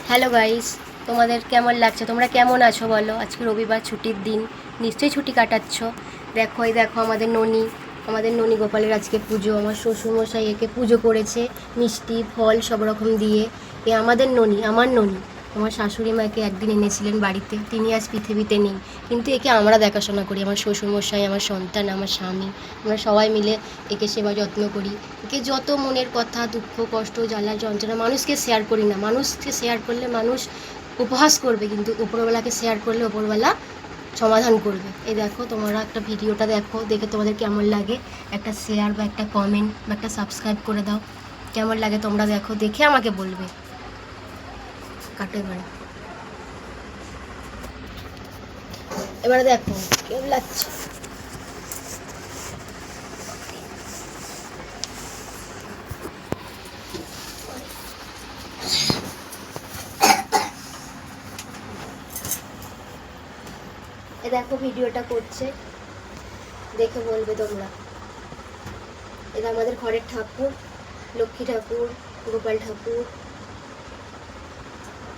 Hello guys, তোমাদের কেমন লাগছে? তোমরা কেমন আছো বলো? আজকে রবিবার, ছুটির দিন, নিশ্চয়ই ছুটি কাটাচ্ছ। দেখো এই দেখো আমাদের ননী গোপালের আজকে পুজো। আমার শ্বশুরমশাই একে পুজো করেছে মিষ্টি ফল সব রকম দিয়ে। এ আমাদের ননী, আমার ননী। আমার শাশুড়ি মাকে একদিন এনেছিলেন বাড়িতে, তিনি আজ পৃথিবীতে নেই, কিন্তু একে আমরা দেখাশোনা করি। আমার শ্বশুরমশাই, আমার সন্তান, আমার স্বামী, আমরা সবাই মিলে একে সেবা যত্ন করি। একে যত মনের কথা, দুঃখ, কষ্ট, জ্বালা যন্ত্রণা মানুষকে শেয়ার করি না। মানুষকে শেয়ার করলে মানুষ উপহাস করবে, কিন্তু উপরওয়ালাকে শেয়ার করলে উপরওয়ালা সমাধান করবে। এই দেখো, তোমরা একটা ভিডিওটা দেখো, দেখে তোমাদের কেমন লাগে একটা শেয়ার বা একটা কমেন্ট বা একটা সাবস্ক্রাইব করে দাও। কেমন লাগে তোমরা দেখো, দেখে আমাকে বলবে। কাটো এবারে দেখো কেমন লাগছে। এ দেখো ভিডিওটা করছে, দেখে বলবে তোমরা। এটা আমাদের ঘরের ঠাকুর, লক্ষ্মী ঠাকুর, গোপাল ঠাকুর,